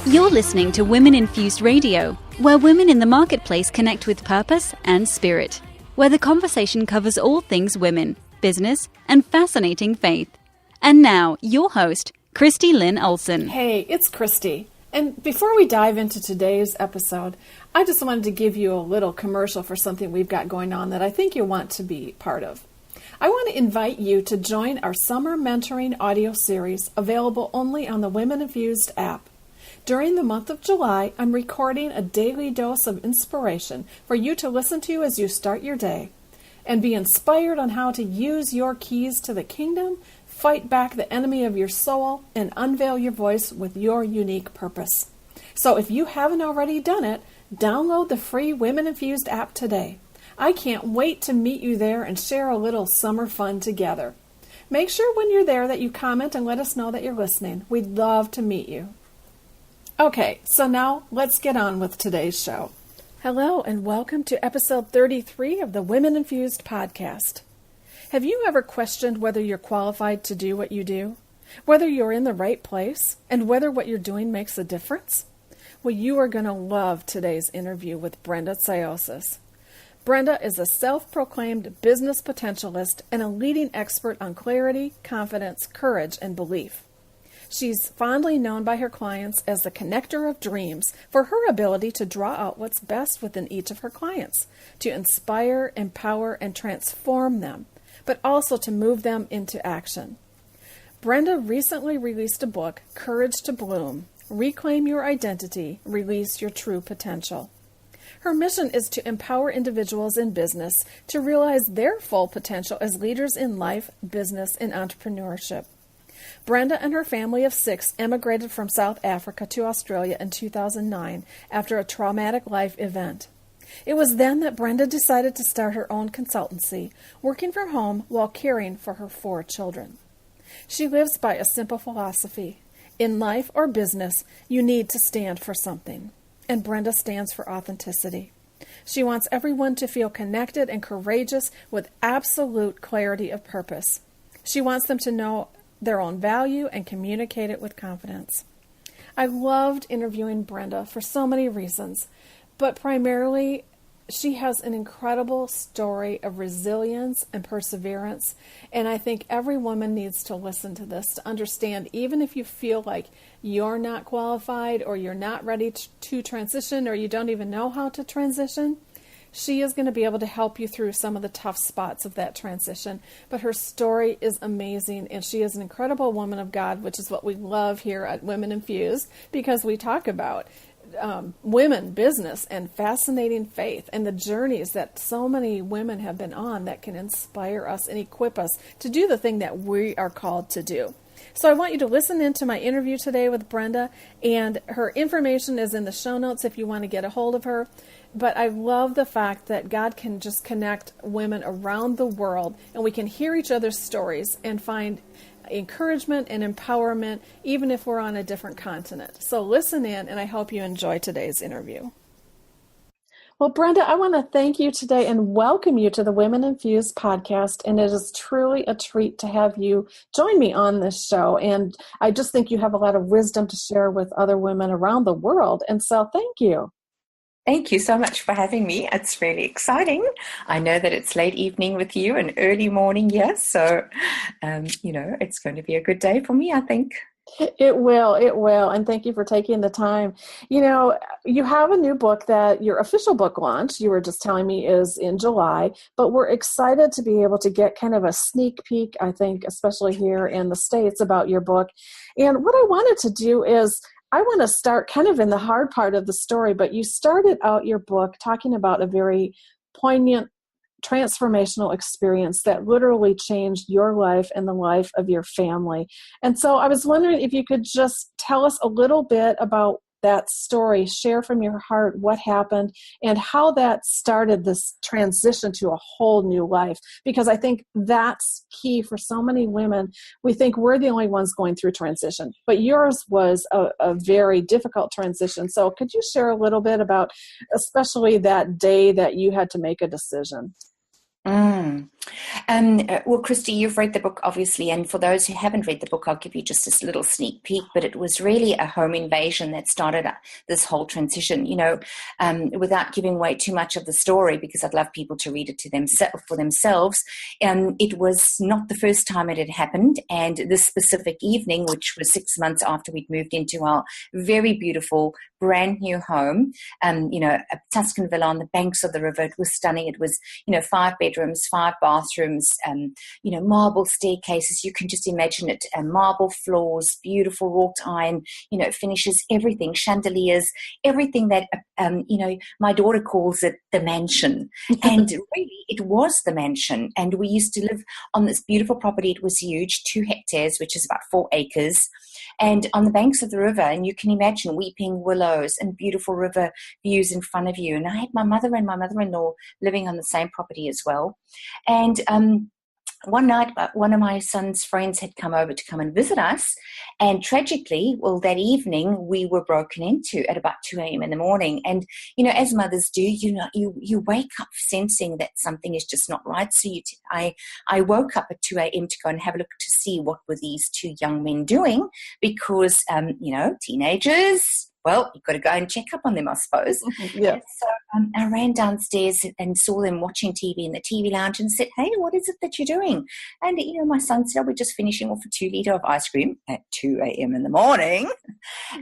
You're listening to Women Infused Radio, where women in the marketplace connect with purpose and spirit, where the conversation covers all things women, business, and fascinating faith. And now, your host, Christy Lynn Olson. Hey, it's Christy. And before we dive into today's episode, I just wanted to give you a little commercial for something we've got going on that I think you'll want to be part of. I want to invite you to join our summer mentoring audio series available only on the Women Infused app. During the month of July, I'm recording a daily dose of inspiration for you to listen to as you start your day and be inspired on how to use your keys to the kingdom, fight back the enemy of your soul, and unveil your voice with your unique purpose. So if you haven't already done it, download the free Women Infused app today. I can't wait to meet you there and share a little summer fun together. Make sure when you're there that you comment and let us know that you're listening. We'd love to meet you. Okay, so now let's get on with today's show. Hello and welcome to episode 33 of the Women Infused podcast. Have you ever questioned whether you're qualified to do what you do? Whether you're in the right place? And whether what you're doing makes a difference? Well, you are going to love today's interview with Brenda Tsiaousis. Brenda is a self-proclaimed business potentialist and a leading expert on clarity, confidence, courage, and belief. She's fondly known by her clients as the connector of dreams for her ability to draw out what's best within each of her clients, to inspire, empower, and transform them, but also to move them into action. Brenda recently released a book, Courage to Bloom, Reclaim Your Identity, Release Your True Potential. Her mission is to empower individuals in business to realize their full potential as leaders in life, business, and entrepreneurship. Brenda and her family of 6 emigrated from South Africa to Australia in 2009 after a traumatic life event. It was then that Brenda decided to start her own consultancy, working from home while caring for her 4 children. She lives by a simple philosophy. In life or business, you need to stand for something. And Brenda stands for authenticity. She wants everyone to feel connected and courageous with absolute clarity of purpose. She wants them to know their own value and communicate it with confidence. I loved interviewing Brenda for so many reasons, but primarily she has an incredible story of resilience and perseverance, and I think every woman needs to listen to this to understand, even if you feel like you're not qualified or you're not ready to transition or you don't even know how to transition, she is going to be able to help you through some of the tough spots of that transition. But her story is amazing, and she is an incredible woman of God, which is what we love here at Women Infused, because we talk about women, business, and fascinating faith, and the journeys that so many women have been on that can inspire us and equip us to do the thing that we are called to do. So I want you to listen into my interview today with Brenda, and her information is in the show notes if you want to get a hold of her. But I love the fact that God can just connect women around the world, and we can hear each other's stories and find encouragement and empowerment, even if we're on a different continent. So listen in, and I hope you enjoy today's interview. Well, Brenda, I want to thank you today and welcome you to the Women Infused podcast. And it is truly a treat to have you join me on this show. And I just think you have a lot of wisdom to share with other women around the world. And so thank you. Thank you so much for having me. It's really exciting. I know that it's late evening with you and early morning here. So, it's going to be a good day for me, I think. It will. And thank you for taking the time. You know, you have a new book that your official book launch, you were just telling me, is in July, but we're excited to be able to get kind of a sneak peek, I think, especially here in the States, about your book. And what I wanted to do is, I want to start kind of in the hard part of the story, but you started out your book talking about a very poignant transformational experience that literally changed your life and the life of your family. And so I was wondering if you could just tell us a little bit about that story, share from your heart what happened and how that started this transition to a whole new life. Because I think that's key for so many women. We think we're the only ones going through transition, but yours was a very difficult transition. So could you share a little bit about especially that day that you had to make a decision? Mm. Well, Christy, you've read the book, obviously, and for those who haven't read the book, I'll give you just this little sneak peek, but it was really a home invasion that started this whole transition, without giving away too much of the story, because I'd love people to read it for themselves. It was not the first time it had happened, and this specific evening, which was 6 months after we'd moved into our very beautiful, brand new home, a Tuscan villa on the banks of the river. It was stunning. It was, 5 bedrooms, 5 bathrooms, marble staircases. You can just imagine it. Marble floors, beautiful wrought iron, finishes, everything, chandeliers, everything that, my daughter calls it the mansion. And really, it was the mansion. And we used to live on this beautiful property. It was huge, 2 hectares, which is about 4 acres. And on the banks of the river, and you can imagine weeping willows and beautiful river views in front of you. And I had my mother and my mother-in-law living on the same property as well. And one night, one of my son's friends had come over to come and visit us. And tragically, that evening, we were broken into at about 2 a.m. in the morning. And, as mothers do, you wake up sensing that something is just not right. So I woke up at 2 a.m. to go and have a look to see what were these 2 young men doing, because, teenagers, well, you've got to go and check up on them, I suppose. Yeah. So I ran downstairs and saw them watching TV in the TV lounge and said, "Hey, what is it that you're doing?" And, my son said, "We're just finishing off a 2-liter of ice cream at 2 a.m. in the morning."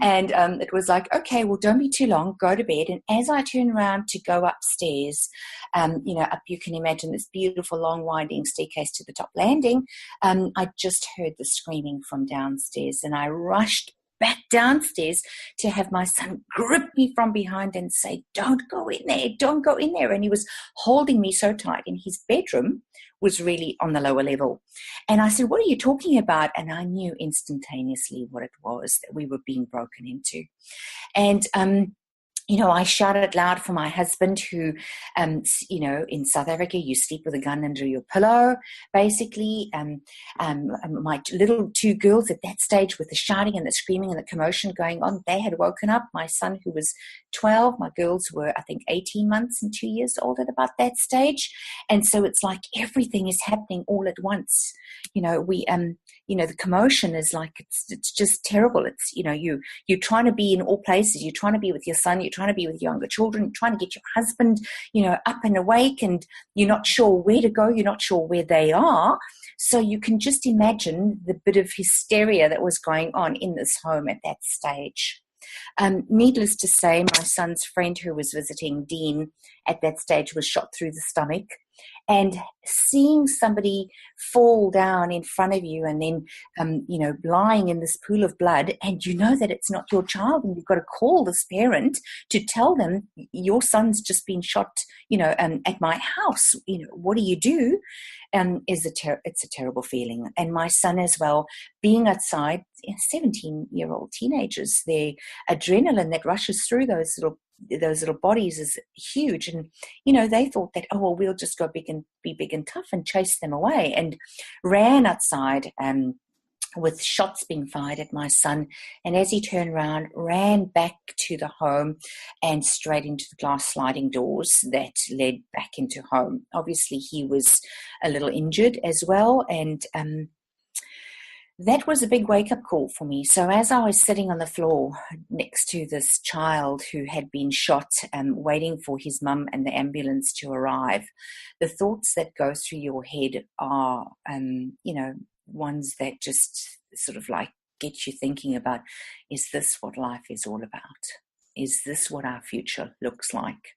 And it was like, okay, well, don't be too long, go to bed. And as I turned around to go upstairs, up, you can imagine this beautiful long winding staircase to the top landing, I just heard the screaming from downstairs, and I rushed back downstairs to have my son grip me from behind and say, "Don't go in there, don't go in there." And he was holding me so tight, and his bedroom was really on the lower level. And I said, "What are you talking about?" And I knew instantaneously what it was, that we were being broken into. And I shouted loud for my husband, who, in South Africa, you sleep with a gun under your pillow, basically. My little 2 girls at that stage, with the shouting and the screaming and the commotion going on, they had woken up. My son, who was 12, my girls were, I think, 18 months and 2 years old at about that stage. And so it's like everything is happening all at once. The commotion is like, it's just terrible. It's, you're trying to be in all places. You're trying to be with your son. You're trying to be with younger children. You're trying to get your husband, up and awake, and you're not sure where to go. You're not sure where they are. So you can just imagine the bit of hysteria that was going on in this home at that stage. Needless to say, my son's friend who was visiting, Dean, at that stage was shot through the stomach. And seeing somebody fall down in front of you and then, lying in this pool of blood, and that it's not your child, and you've got to call this parent to tell them your son's just been shot, at my house. What do you do? It's a terrible feeling. And my son as well, being outside, 17-year-old teenagers, the adrenaline that rushes through those little bodies is huge. And, they thought that, oh, well, we'll just be big and tough and chase them away, and ran outside with shots being fired at my son. And as he turned around, ran back to the home and straight into the glass sliding doors that led back into home. Obviously, he was a little injured as well. And that was a big wake-up call for me. So as I was sitting on the floor next to this child who had been shot, waiting for his mum and the ambulance to arrive, the thoughts that go through your head are, ones that just sort of like get you thinking about, is this what life is all about? Is this what our future looks like?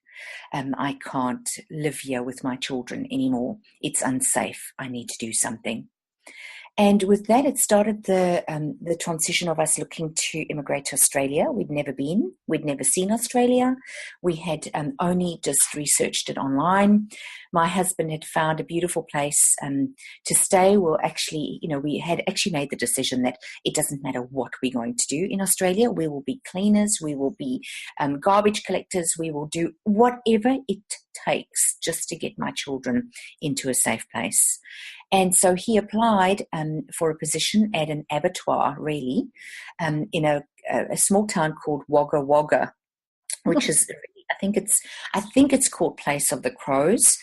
I can't live here with my children anymore. It's unsafe. I need to do something. And with that, it started the transition of us looking to immigrate to Australia. We'd never been. We'd never seen Australia. We had only just researched it online. My husband had found a beautiful place to stay. Well, actually, we had actually made the decision that it doesn't matter what we're going to do in Australia. We will be cleaners. We will be garbage collectors. We will do whatever it takes just to get my children into a safe place. And so he applied for a position at an abattoir, really, in a small town called Wagga Wagga, which is, I think it's called Place of the Crows.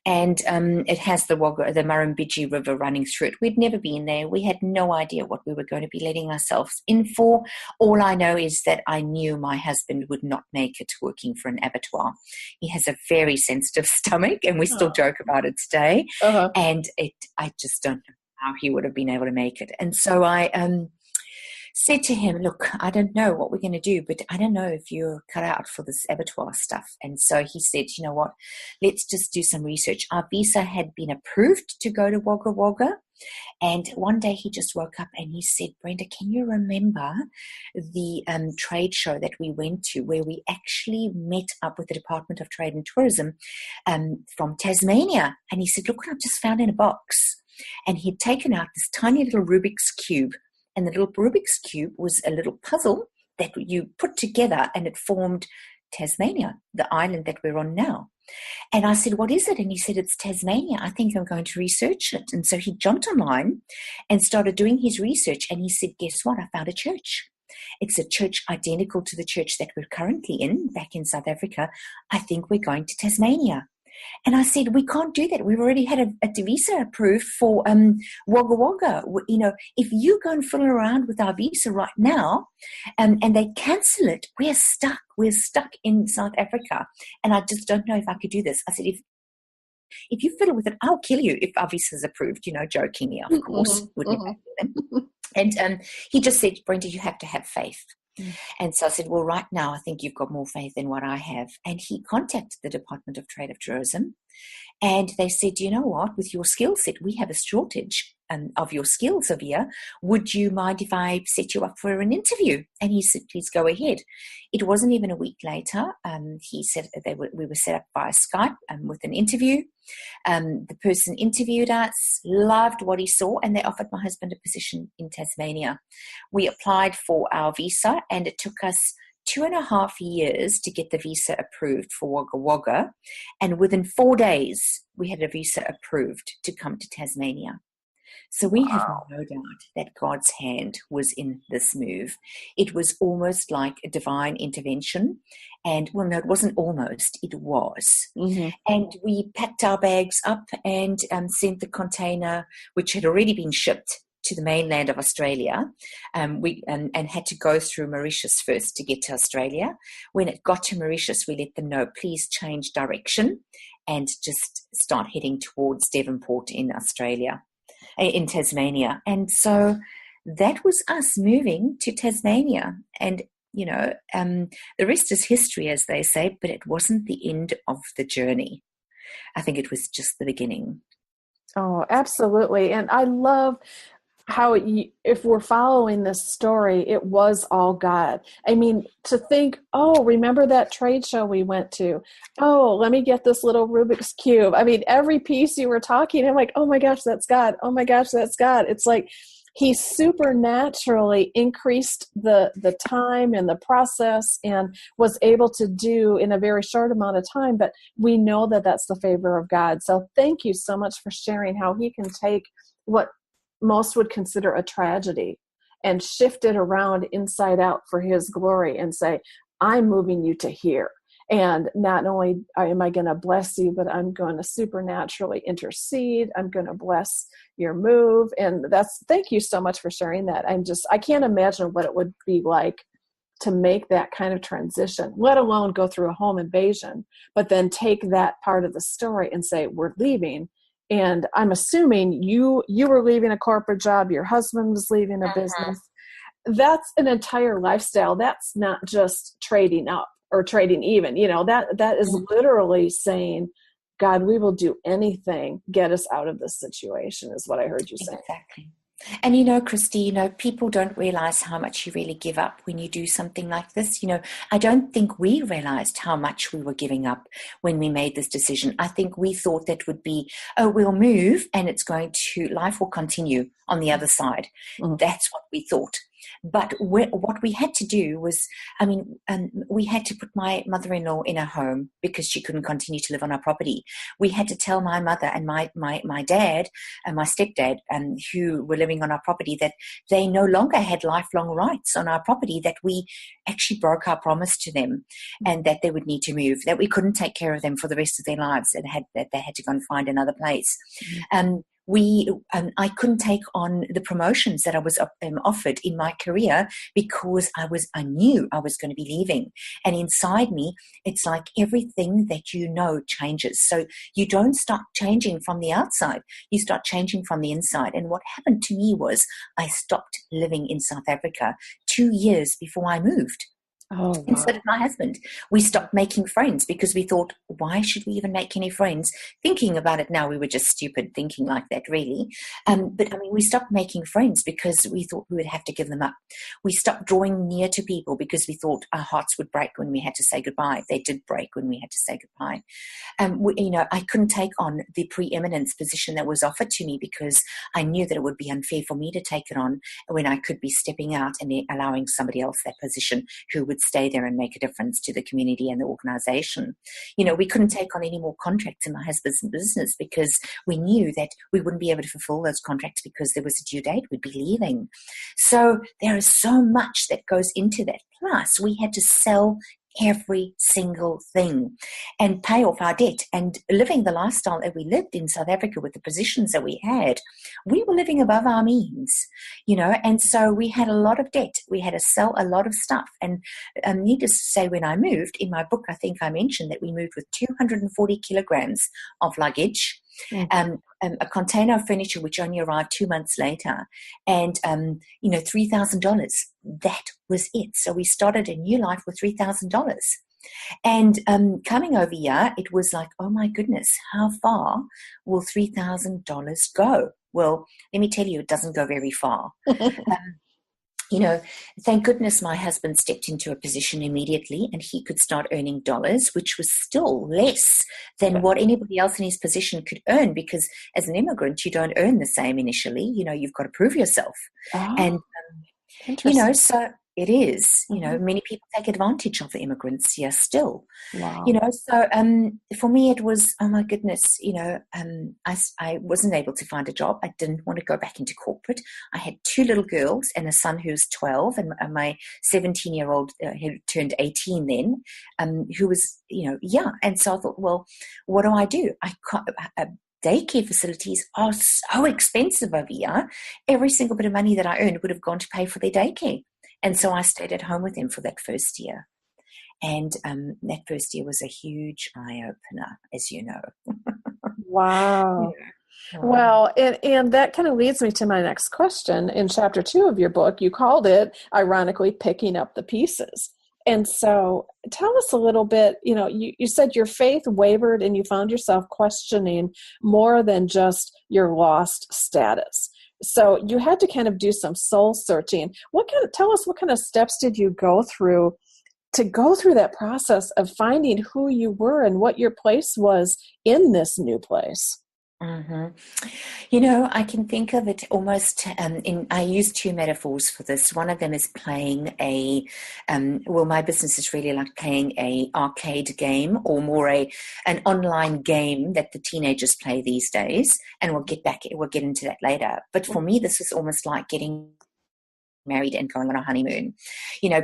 And it has the Murrumbidgee River running through it. We'd never been there. We had no idea what we were going to be letting ourselves in for. All I know is that I knew my husband would not make it working for an abattoir. He has a very sensitive stomach, and we still joke about it today. Uh-huh. And I just don't know how he would have been able to make it. And so I said to him, look, I don't know what we're going to do, but I don't know if you're cut out for this abattoir stuff. And so he said, you know what, let's just do some research. Our visa had been approved to go to Wagga Wagga. And one day he just woke up and he said, Brenda, can you remember the trade show that we went to where we actually met up with the Department of Trade and Tourism from Tasmania? And he said, look what I've just found in a box. And he'd taken out this tiny little Rubik's Cube. And the little Rubik's Cube was a little puzzle that you put together, and it formed Tasmania, the island that we're on now. And I said, what is it? And he said, it's Tasmania. I think I'm going to research it. And so he jumped online and started doing his research. And he said, guess what? I found a church. It's a church identical to the church that we're currently in back in South Africa. I think we're going to Tasmania. And I said, we can't do that. We've already had a visa approved for Wagga Wagga. You know, if you go and fiddle around with our visa right now and they cancel it, we're stuck. We're stuck in South Africa. And I just don't know if I could do this. I said, if you fiddle with it, I'll kill you if our visa is approved, you know, jokingly, of course. And he just said, Brenda, you have to have faith. And so I said, well, right now, I think you've got more faith than what I have. And he contacted the Department of Trade and Tourism, and they said, you know what, with your skill set, we have a shortage of your skills over here. Would you mind if I set you up for an interview? And he said, please go ahead. It wasn't even a week later. He said we were set up via Skype with an interview. The person interviewed us, loved what he saw, and they offered my husband a position in Tasmania. We applied for our visa, and it took us 2.5 years to get the visa approved for Wagga Wagga. And within 4 days, we had a visa approved to come to Tasmania. So we have no doubt that God's hand was in this move. It was almost like a divine intervention. And, well, no, it wasn't almost, it was. Mm-hmm. And we packed our bags up and sent the container, which had already been shipped, to the mainland of Australia. And had to go through Mauritius first to get to Australia. When it got to Mauritius, we let them know, please change direction and just start heading towards Devonport in Australia. In Tasmania. And so that was us moving to Tasmania. And, you know, the rest is history, as they say, but it wasn't the end of the journey. I think it was just the beginning. Oh, absolutely. And I love how if we're following this story, it was all God. I mean, to think, oh, remember that trade show we went to? Oh, let me get this little Rubik's Cube. I mean, every piece you were talking, I'm like, oh my gosh, that's God. Oh my gosh, that's God. It's like he supernaturally increased the time and the process and was able to do in a very short amount of time. But we know that that's the favor of God. So thank you so much for sharing how he can take what most would consider a tragedy and shift it around inside out for his glory and say, I'm moving you to here. And not only am I going to bless you, but I'm going to supernaturally intercede. I'm going to bless your move. And thank you so much for sharing that. I can't imagine what it would be like to make that kind of transition, let alone go through a home invasion, but then take that part of the story and say, we're leaving. And I'm assuming you were leaving a corporate job, your husband was leaving a business. That's an entire lifestyle. That's not just trading up or trading even. You know, that is literally saying, God, we will do anything, get us out of this situation, is what I heard you say. Exactly. And, you know, Christy, you know, people don't realize how much you really give up when you do something like this. You know, I don't think we realized how much we were giving up when we made this decision. I think we thought that would be, oh, we'll move and life will continue on the other side. Mm-hmm. That's what we thought. But what we had to do was, we had to put my mother-in-law in a home because she couldn't continue to live on our property. We had to tell my mother and my dad and my stepdad, who were living on our property, that they no longer had lifelong rights on our property, that we actually broke our promise to them, and that they would need to move, that we couldn't take care of them for the rest of their lives, and that they had to go and find another place. I couldn't take on the promotions that I was offered in my career because I knew I was going to be leaving. And inside me, it's like everything that you know changes. So you don't start changing from the outside, you start changing from the inside. And what happened to me was I stopped living in South Africa 2 years before I moved. Oh, wow. And so did my husband. We stopped making friends because we thought, why should we even make any friends? Thinking about it now, we were just stupid thinking like that, really. But we stopped making friends because we thought we would have to give them up. We stopped drawing near to people because we thought our hearts would break when we had to say goodbye. They did break when we had to say goodbye. I couldn't take on the preeminence position that was offered to me because I knew that it would be unfair for me to take it on when I could be stepping out and allowing somebody else that position who would stay there and make a difference to the community and the organization. We couldn't take on any more contracts in my husband's business because we knew that we wouldn't be able to fulfill those contracts because there was a due date, we'd be leaving. So there is so much that goes into that. Plus, we had to sell every single thing and pay off our debt. And living the lifestyle that we lived in South Africa with the positions that we had, we were living above our means, and so we had a lot of debt. We had to sell a lot of stuff. And needless to say, when I moved, in my book, I think I mentioned that we moved with 240 kilograms of luggage, a container of furniture which only arrived 2 months later, and $3,000. That was it. So we started a new life with $3,000. And coming over here, it was like, oh my goodness, how far will $3,000 go? Well, let me tell you, it doesn't go very far. Thank goodness my husband stepped into a position immediately and he could start earning dollars, which was still less than what anybody else in his position could earn, because as an immigrant, you don't earn the same initially. You've got to prove yourself. And, so it is, many people take advantage of the immigrants here still. Wow. So for me, it was, oh my goodness, I wasn't able to find a job. I didn't want to go back into corporate. I had 2 little girls and a son who's 12, and my 17-year-old who turned 18 then, who was, young. And so I thought, well, what do I do? Daycare facilities are so expensive over here. Every single bit of money that I earned would have gone to pay for their daycare. And so I stayed at home with them for that first year. And that first year was a huge eye-opener, as you know. Wow. Well, and that kind of leads me to my next question. In chapter 2 of your book, you called it, ironically, Picking Up the Pieces. And so tell us a little bit, you said your faith wavered and you found yourself questioning more than just your lost status. So you had to kind of do some soul searching. Tell us what kind of steps did you go through to go through that process of finding who you were and what your place was in this new place? Mm-hmm. I can think of it almost I use 2 metaphors for this. One of them is playing my business is really like playing a arcade game, or more an online game that the teenagers play these days. And we'll get into that later. But for me, this was almost like getting married and going on a honeymoon.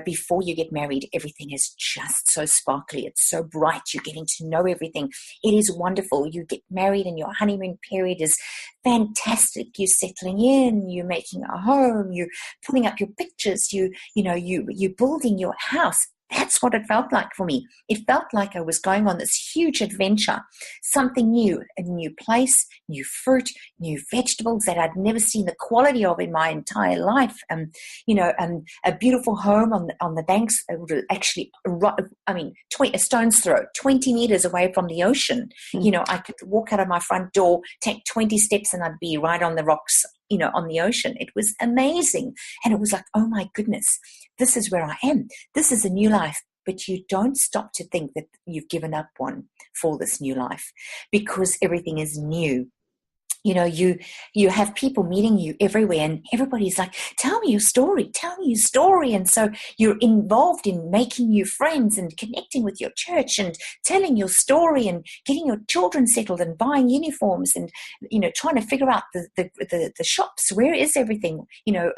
Before you get married, everything is just so sparkly. It's so bright. You're getting to know everything. It is wonderful. You get married and your honeymoon period is fantastic. You're settling in, you're making a home, you're putting up your pictures, you're building your house. That's what it felt like for me. It felt like I was going on this huge adventure, something new, a new place, new fruit, new vegetables that I'd never seen the quality of in my entire life. A beautiful home on the banks, actually, a stone's throw, 20 meters away from the ocean. I could walk out of my front door, take 20 steps, and I'd be right on the rocks, on the ocean. It was amazing. And it was like, oh my goodness, this is where I am. This is a new life. But you don't stop to think that you've given up one for this new life, because everything is new. you know, you have people meeting you everywhere, and everybody's like, tell me your story, tell me your story. And so you're involved in making new friends and connecting with your church and telling your story and getting your children settled and buying uniforms and, you know, trying to figure out the shops. Where is everything? You know,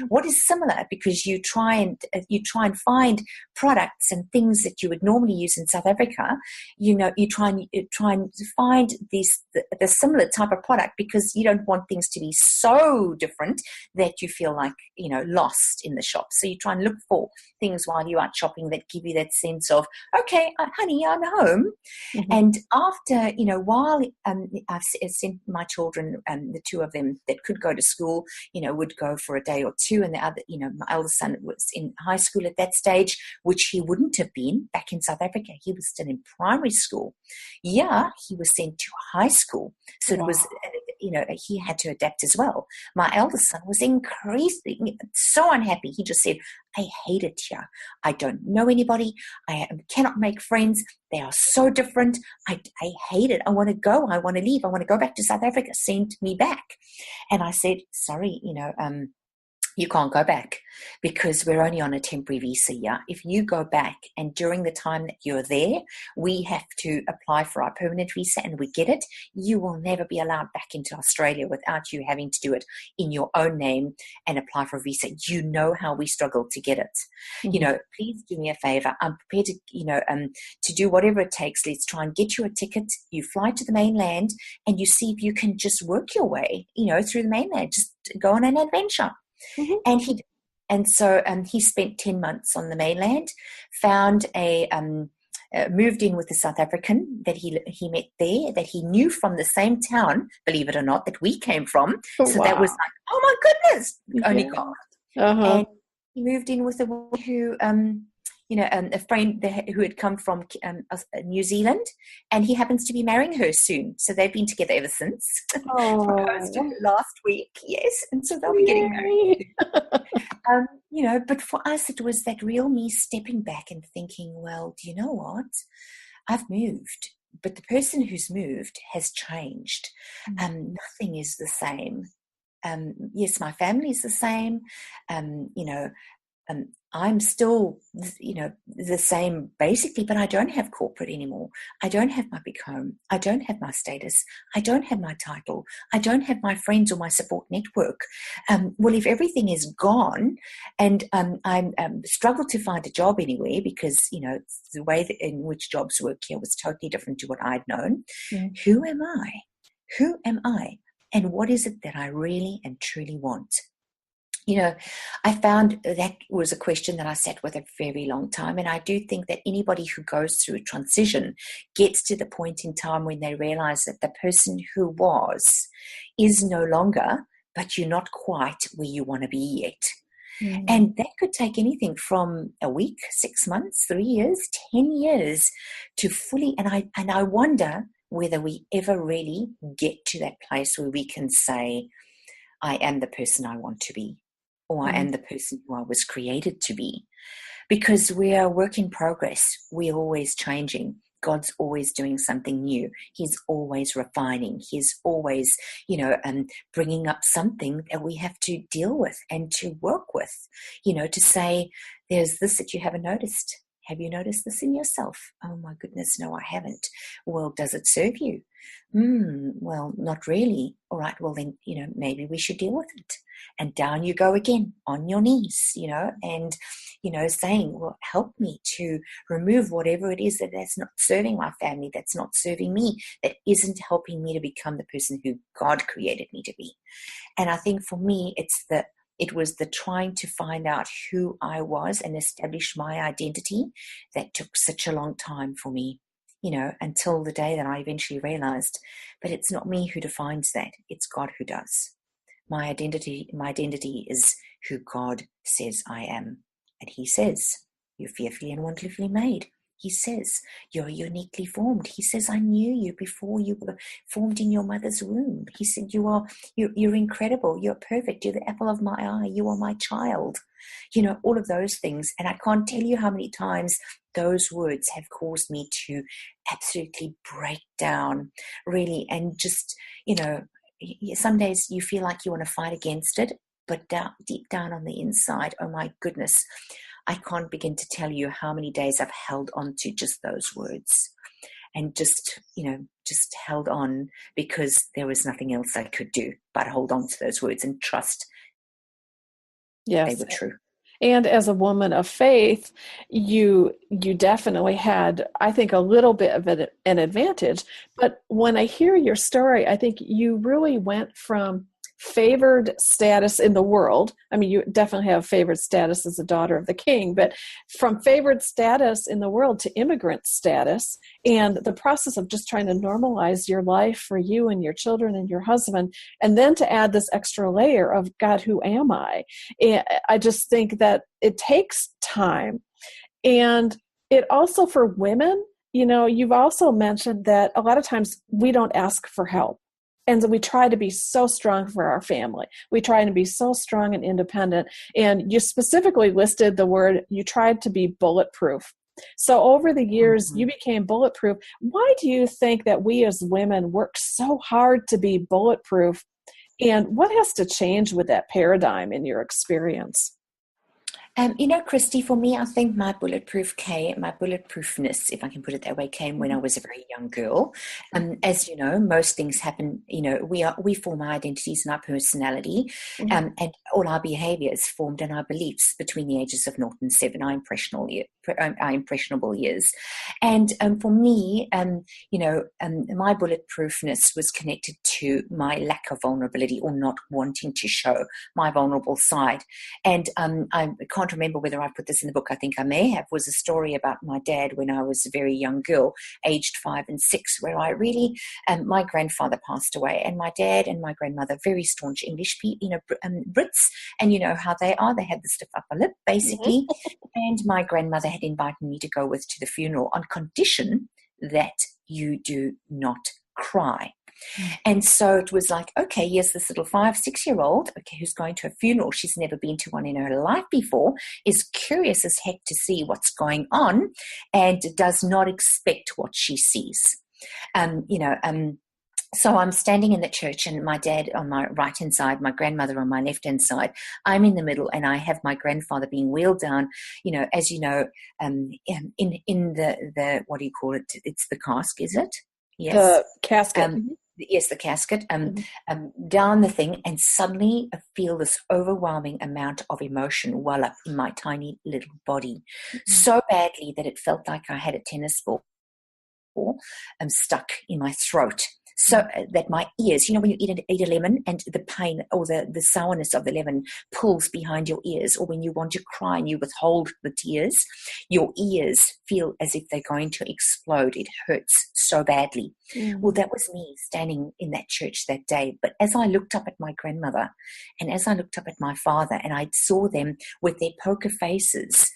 what is similar? Because you try and find products and things that you would normally use in South Africa. You know, you try and find the similar type of product, because you don't want things to be so different that you feel like, you know, lost in the shop. So you try and look for things while you're out shopping that give you that sense of, okay, honey, I'm home. Mm-hmm. And after, you know, while I've sent my children, the two of them that could go to school, you know, would go for a day or two, and the other, you know, my eldest son was in high school at that stage, which he wouldn't have been back in South Africa. He was still in primary school. Yeah, he was sent to high school. So It was, you know, he had to adapt as well. My eldest son was increasingly so unhappy. He just said, I hate it here. I don't know anybody. I cannot make friends. They are so different. I hate it. I want to go. I want to leave. I want to go back to South Africa. Send me back. And I said, sorry, you know, you can't go back because we're only on a temporary visa here. If you go back and during the time that you're there, we have to apply for our permanent visa and we get it, you will never be allowed back into Australia without you having to do it in your own name and apply for a visa. You know how we struggle to get it. Mm-hmm. You know, please do me a favor. I'm prepared to, you know, to do whatever it takes. Let's try and get you a ticket. You fly to the mainland and you see if you can just work your way, you know, through the mainland. Just go on an adventure. Mm-hmm. And so he spent 10 months on the mainland, found moved in with a South African that he met there, that he knew from the same town, believe it or not, that we came from. So that was like, oh my goodness, only God. And he moved in with a woman who, you know, a friend who had come from New Zealand, and he happens to be marrying her soon. So they've been together ever since. Proposed last week, yes. And so they'll be getting married. You know, but for us, it was that real me stepping back and thinking, well, do you know what? I've moved, but the person who's moved has changed. Nothing is the same. Yes, my family is the same. You know, I'm still, you know, the same basically, but I don't have corporate anymore. I don't have my big home. I don't have my status. I don't have my title. I don't have my friends or my support network. Well, if everything is gone and I struggle to find a job anywhere because, you know, the way in which jobs work here was totally different to what I'd known. Who am I? Who am I? And what is it that I really and truly want? You know, I found that was a question that I sat with a very long time. And I do think that anybody who goes through a transition gets to the point in time when they realize that the person who was is no longer, but you're not quite where you want to be yet. And that could take anything from a week, 6 months, 3 years, 10 years to fully. And I wonder whether we ever really get to that place where we can say, I am the person I want to be. Or I am the person who I was created to be. Because we are a work in progress. We're always changing. God's always doing something new. He's always refining. He's always, you know, bringing up something that we have to deal with and to work with. You know, to say, there's this that you haven't noticed. Have you noticed this in yourself? Oh my goodness, no, I haven't. Well, does it serve you? Well, not really. All right, well then, you know, maybe we should deal with it. And down you go again on your knees, you know, and, you know, saying, well, help me to remove whatever it is that's not serving my family, that's not serving me, that isn't helping me to become the person who God created me to be. And I think for me, it was the trying to find out who I was and establish my identity that took such a long time for me, you know, until the day that I eventually realized, but it's not me who defines that. It's God who does. My identity is who God says I am. And he says, you're fearfully and wonderfully made. He says, you're uniquely formed. He says, I knew you before you were formed in your mother's womb. He said, you're incredible. You're perfect. You're the apple of my eye. You are my child. You know, all of those things. And I can't tell you how many times those words have caused me to absolutely break down, really, and just, you know, some days you feel like you want to fight against it, but deep down on the inside, oh my goodness, I can't begin to tell you how many days I've held on to just those words, and just held on, because there was nothing else I could do but hold on to those words and trust they were true. And as a woman of faith, you definitely had, I think, a little bit of an advantage. But when I hear your story, I think you really went from favored status in the world. I mean, you definitely have favored status as a daughter of the king, but from favored status in the world to immigrant status, and the process of just trying to normalize your life for you and your children and your husband, and then to add this extra layer of, God, who am I? And I just think that it takes time. And it also, for women, you've also mentioned that a lot of times we don't ask for help. And so we try to be so strong for our family. We try to be so strong and independent. And you specifically listed the word, you tried to be bulletproof. So over the years, you became bulletproof. Why do you think that we as women work so hard to be bulletproof? And what has to change with that paradigm in your experience? Christy, for me, I think my bulletproofness, if I can put it that way, came when I was a very young girl. As you know, most things happen, we form our identities and our personality, and all our behavior is formed in our beliefs between the ages of 0 and 7, our impressionable years. And for me, my bulletproofness was connected to my lack of vulnerability, or not wanting to show my vulnerable side. And I can't remember whether I put this in the book. I think I may have. Was a story about my dad when I was a very young girl, aged 5 and 6, where I really, my grandfather passed away, and my dad and my grandmother, very staunch English people, Brits, and you know how they are. They had the stiff upper lip, basically. And my grandmother had invited me to go with to the funeral on condition that you do not cry. And so it was like, okay, here's this little 5-6-year-old, okay, who's going to a funeral. She's never been to one in her life before, is curious as heck to see what's going on, and does not expect what she sees. So I'm standing in the church, and my dad on my right-hand side, my grandmother on my left-hand side. I'm in the middle, and I have my grandfather being wheeled down, as you know, in the what do you call it? It's the cask, is it? Yes. The casket. Yes, the casket, down the thing, and suddenly I feel this overwhelming amount of emotion well up in my tiny little body, so badly that it felt like I had a tennis ball stuck in my throat. So that my ears, when you eat a lemon and the pain or the sourness of the lemon pulls behind your ears, or when you want to cry and you withhold the tears, your ears feel as if they're going to explode. It hurts so badly. Well, that was me standing in that church that day. But as I looked up at my grandmother, and as I looked up at my father, and I saw them with their poker faces,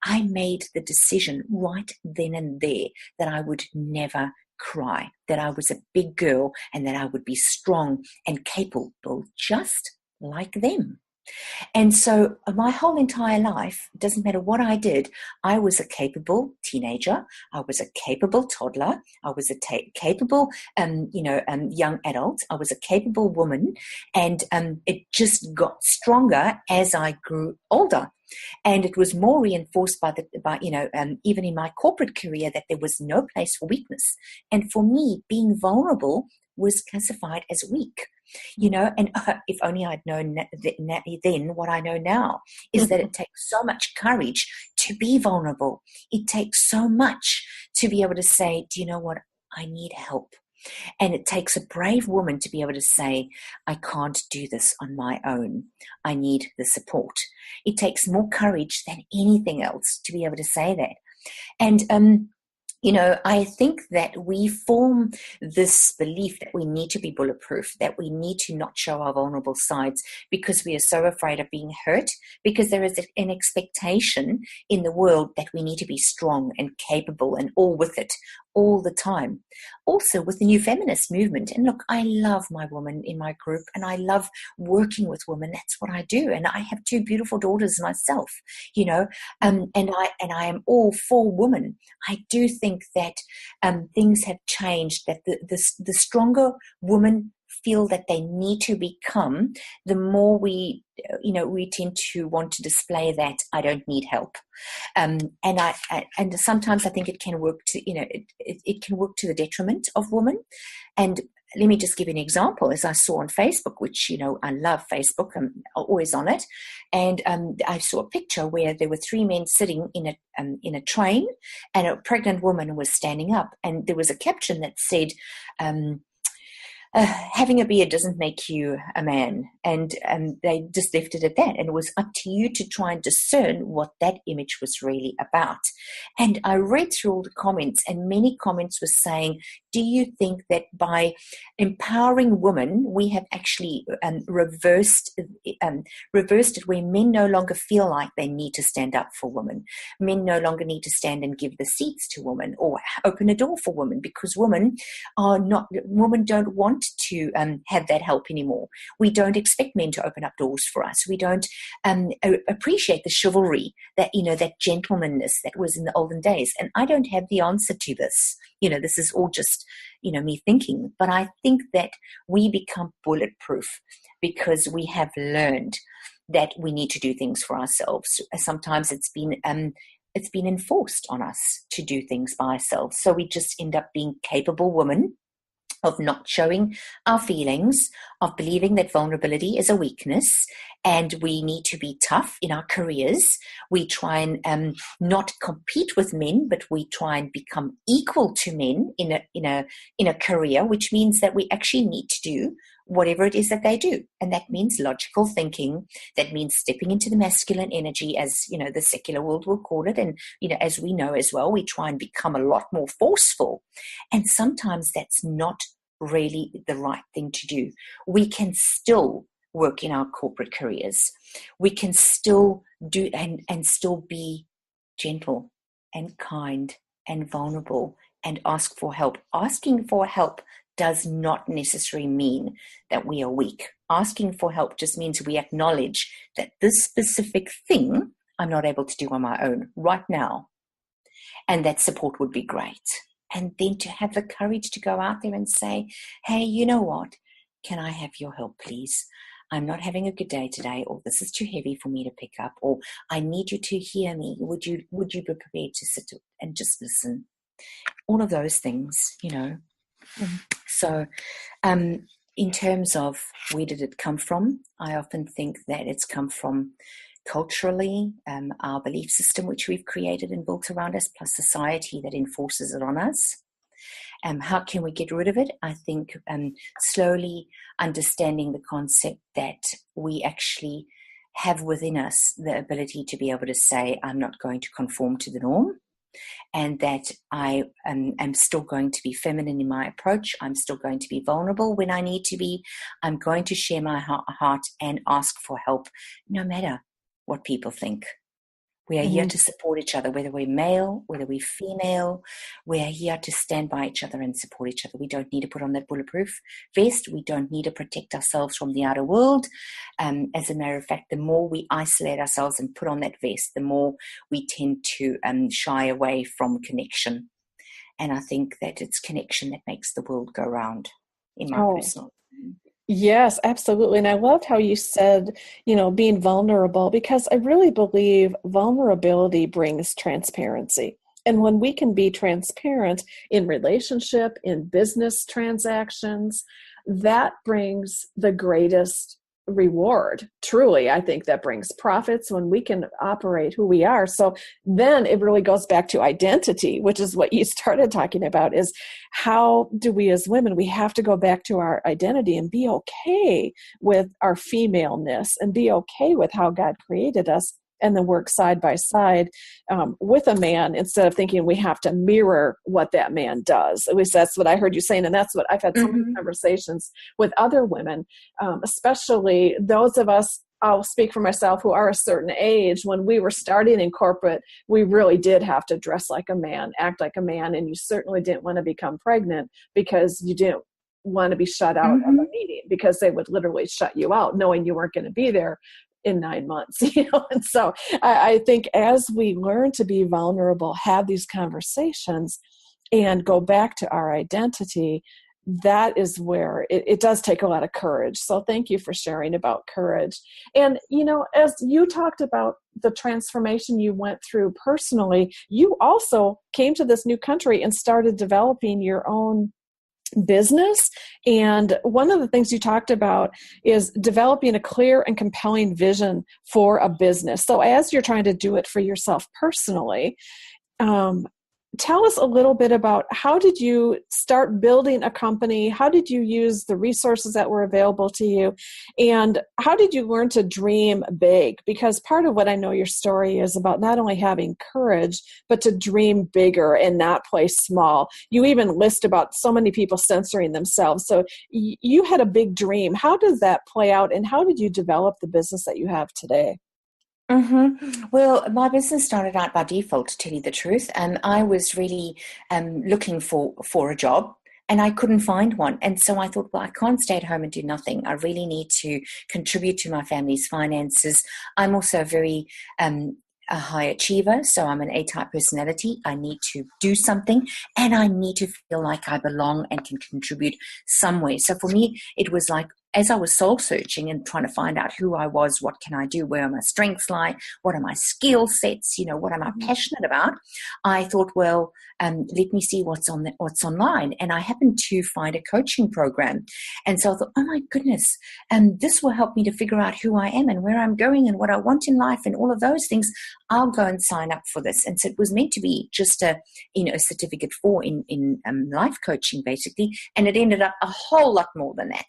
I made the decision right then and there that I would never cry, that I was a big girl, and that I would be strong and capable just like them. And so my whole entire life, doesn't matter what I did, I was a capable teenager, I was a capable toddler, I was a capable young adult, I was a capable woman, and it just got stronger as I grew older. And it was more reinforced by even in my corporate career, that there was no place for weakness. And for me, being vulnerable was classified as weak, and if only I'd known then what I know now, is that it takes so much courage to be vulnerable. It takes so much to be able to say, do you know what? I need help. And it takes a brave woman to be able to say, I can't do this on my own. I need the support. It takes more courage than anything else to be able to say that. And, I think that we form this belief that we need to be bulletproof, that we need to not show our vulnerable sides because we are so afraid of being hurt, because there is an expectation in the world that we need to be strong and capable and all with it all the time. Also with the new feminist movement, and look, I love my woman in my group, and I love working with women. That's what I do. And I have 2 beautiful daughters myself, and I am all for women. I do think that things have changed, that the stronger woman feel that they need to become, the more we tend to want to display that I don't need help. And sometimes I think it can work to, it can work to the detriment of women. And let me just give you an example. As I saw on Facebook, which, I love Facebook, I'm always on it. And I saw a picture where there were 3 men sitting in a train, and a pregnant woman was standing up. And there was a caption that said, having a beard doesn't make you a man. And they just left it at that. And it was up to you to try and discern what that image was really about. And I read through all the comments, and many comments were saying, do you think that by empowering women, we have actually reversed it, where men no longer feel like they need to stand up for women. Men no longer need to stand and give the seats to women or open a door for women, because women don't want to have that help anymore. We don't expect men to open up doors for us. We don't appreciate the chivalry, that gentlemanness that was in the olden days. And I don't have the answer to this. This is all just, me thinking. But I think that we become bulletproof because we have learned that we need to do things for ourselves. Sometimes it's been enforced on us to do things by ourselves. So we just end up being capable women, of not showing our feelings, of believing that vulnerability is a weakness, and we need to be tough in our careers. We try and not compete with men, but we try and become equal to men in a career, which means that we actually need to do whatever it is that they do. And that means logical thinking. That means stepping into the masculine energy, as, the secular world will call it. And, as we know as well, we try and become a lot more forceful. And sometimes that's not really the right thing to do. We can still work in our corporate careers. We can still do and still be gentle and kind and vulnerable and ask for help. Asking for help does not necessarily mean that we are weak. Asking for help just means we acknowledge that this specific thing I'm not able to do on my own right now, and that support would be great. And then to have the courage to go out there and say, hey, you know what? Can I have your help, please? I'm not having a good day today, or this is too heavy for me to pick up, or I need you to hear me. Would you be prepared to sit and just listen? All of those things, So in terms of where did it come from, I often think that it's come from culturally, our belief system, which we've created and built around us, plus society that enforces it on us. How can we get rid of it? I think slowly understanding the concept that we actually have within us the ability to be able to say, I'm not going to conform to the norm, and that I am still going to be feminine in my approach. I'm still going to be vulnerable when I need to be. I'm going to share my heart and ask for help, no matter what people think. We are here to support each other, whether we're male, whether we're female. We are here to stand by each other and support each other. We don't need to put on that bulletproof vest. We don't need to protect ourselves from the outer world. As a matter of fact, the more we isolate ourselves and put on that vest, the more we tend to shy away from connection. And I think that it's connection that makes the world go round, in my personal opinion. Yes, absolutely. And I loved how you said, being vulnerable, because I really believe vulnerability brings transparency. And when we can be transparent in relationship, in business transactions, that brings the greatest reward. Truly, I think that brings profits when we can operate who we are. So then it really goes back to identity, which is what you started talking about, is how do we as women, we have to go back to our identity and be okay with our femaleness and be okay with how God created us, and then work side by side with a man, instead of thinking we have to mirror what that man does. At least that's what I heard you saying. And that's what I've had so many conversations with other women, especially those of us, I'll speak for myself, who are a certain age. When we were starting in corporate, we really did have to dress like a man, act like a man. And you certainly didn't want to become pregnant because you didn't want to be shut out of a meeting, because they would literally shut you out knowing you weren't going to be there in 9 months, And so I think as we learn to be vulnerable, have these conversations and go back to our identity, that is where it does take a lot of courage. So thank you for sharing about courage. And, as you talked about the transformation you went through personally, you also came to this new country and started developing your own business. And one of the things you talked about is developing a clear and compelling vision for a business. So as you're trying to do it for yourself personally, tell us a little bit about how did you start building a company? How did you use the resources that were available to you? And how did you learn to dream big? Because part of what I know your story is about not only having courage, but to dream bigger and not play small. You even list about so many people censoring themselves. So you had a big dream. How does that play out? And how did you develop the business that you have today? Well, my business started out by default, to tell you the truth. I was really looking for a job, and I couldn't find one. And so I thought, well, I can't stay at home and do nothing. I really need to contribute to my family's finances. I'm also a high achiever, so I'm an A-type personality. I need to do something, and I need to feel like I belong and can contribute somewhere. So for me, it was like, as I was soul searching and trying to find out who I was, what can I do, where are my strengths lie, what are my skill sets, what am I passionate about, I thought, well, let me see what's online. And I happened to find a coaching program. And so I thought, oh my goodness, this will help me to figure out who I am and where I'm going and what I want in life and all of those things. I'll go and sign up for this. And so it was meant to be just a certificate in life coaching, basically. And it ended up a whole lot more than that.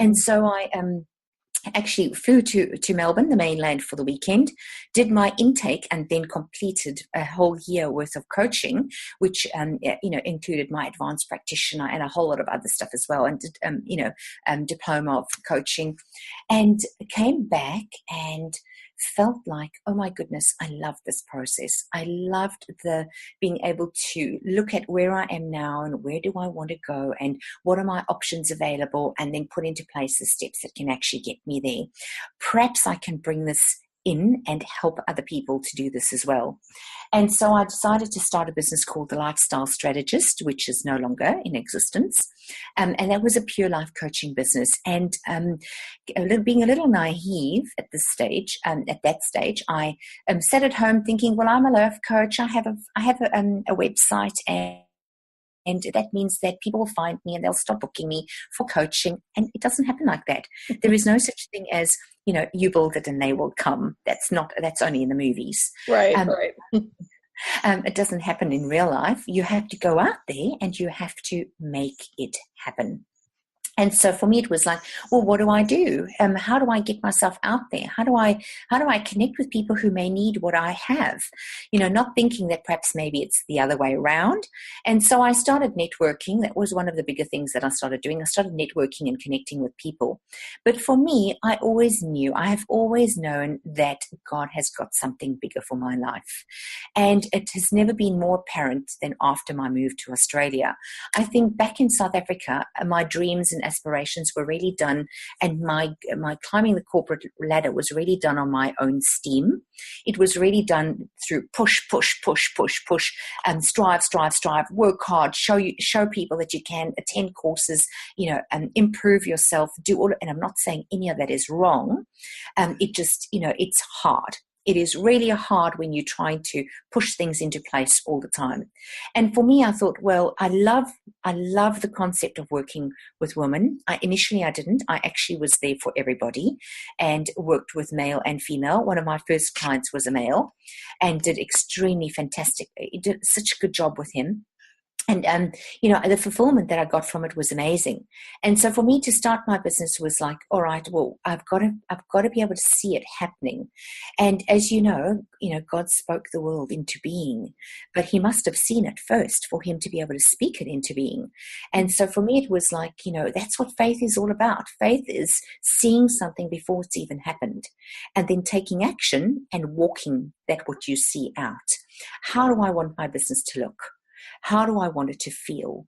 And so I actually flew to Melbourne, the mainland, for the weekend, did my intake, and then completed a whole year worth of coaching, which included my advanced practitioner and a whole lot of other stuff as well, and did diploma of coaching, and came back and felt like, oh my goodness, I love this process. I loved being able to look at where I am now and where do I want to go and what are my options available, and then put into place the steps that can actually get me there. Perhaps I can bring this in and help other people to do this as well. And so I decided to start a business called the Lifestyle Strategist, which is no longer in existence. And that was a pure life coaching business. And being a little naive at that stage, I sat at home thinking, well, I'm a life coach. I have a website, and that means that people will find me and they'll start booking me for coaching. And it doesn't happen like that. There is no such thing as, you build it and they will come. That's only in the movies. Right, right. It doesn't happen in real life. You have to go out there and you have to make it happen. And so for me, it was like, well, what do I do? How do I get myself out there? How do I connect with people who may need what I have? Not thinking that perhaps maybe it's the other way around. And so I started networking. That was one of the bigger things that I started doing. I started networking and connecting with people. But for me, I have always known that God has got something bigger for my life. And it has never been more apparent than after my move to Australia. I think back in South Africa, my dreams and aspirations were really done, and my climbing the corporate ladder was really done on my own steam. It was really done through push, strive, work hard, show people that you can, attend courses, and improve yourself, do all. And I'm not saying any of that is wrong. It just, it's hard. It is really hard when you're trying to push things into place all the time. And for me, I thought, well, I love the concept of working with women. Initially I didn't. I actually was there for everybody and worked with male and female. One of my first clients was a male and did extremely fantastic. He did such a good job with him. And, the fulfillment that I got from it was amazing. And so for me to start my business was like, all right, well, I've got to be able to see it happening. And as you know, God spoke the world into being, but he must have seen it first for him to be able to speak it into being. And so for me, it was like, that's what faith is all about. Faith is seeing something before it's even happened and then taking action and walking that what you see out. How do I want my business to look? How do I want it to feel?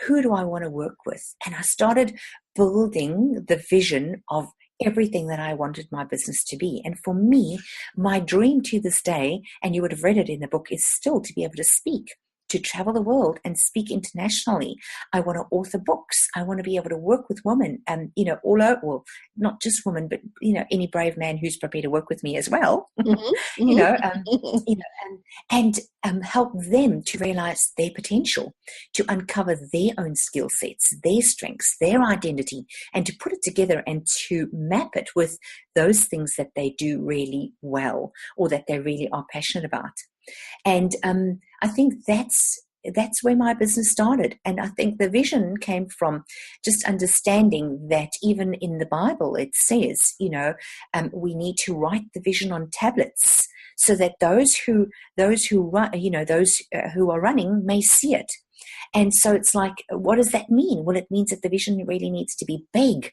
Who do I want to work with? And I started building the vision of everything that I wanted my business to be. And for me, my dream to this day, and you would have read it in the book, is still to be able to speak to travel the world and speak internationally. I want to author books. I want to be able to work with women, all over, well, not just women, but, any brave man who's prepared to work with me as well, and help them to realize their potential, to uncover their own skill sets, their strengths, their identity, and to put it together and to map it with those things that they do really well or that they really are passionate about. And I think that's where my business started. And I think the vision came from just understanding that even in the Bible, it says, we need to write the vision on tablets so that those who are running may see it. And so it's like, what does that mean? Well, it means that the vision really needs to be big,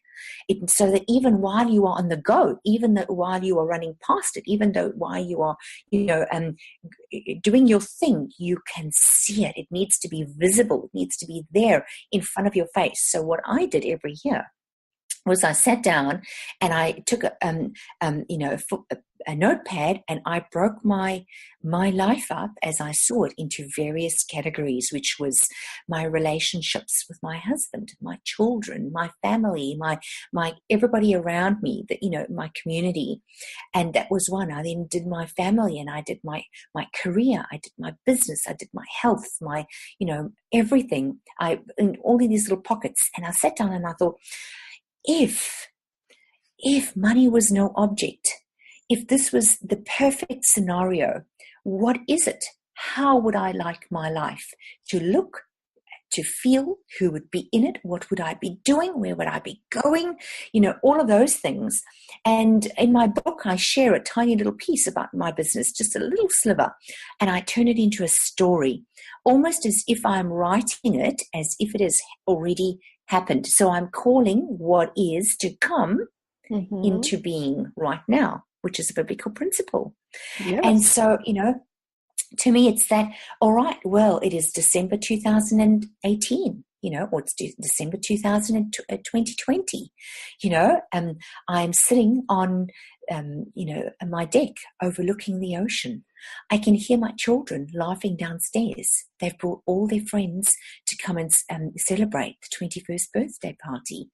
so that even while you are on the go, even while you are running past it, even though while you are, doing your thing, you can see it. It needs to be visible. It needs to be there in front of your face. So what I did every year was I sat down and I took a notepad and I broke my life up as I saw it into various categories, which was my relationships with my husband, my children, my family, my everybody around me, my community. And that was one. I then did my family, and I did my career, I did my business, I did my health, my, everything. In all of these little pockets. And I sat down and I thought, if money was no object, if this was the perfect scenario, what is it? How would I like my life to look, to feel? Who would be in it? What would I be doing? Where would I be going? All of those things. And in my book, I share a tiny little piece about my business, just a little sliver, and I turn it into a story, almost as if I'm writing it, as if it has already happened. So I'm calling what is to come into being right now, which is a biblical principle. Yes. And so, to me, it's that, all right, well, it is December 2018, or it's December 2020, I'm sitting on, my deck overlooking the ocean. I can hear my children laughing downstairs. They've brought all their friends to come and celebrate the 21st birthday party.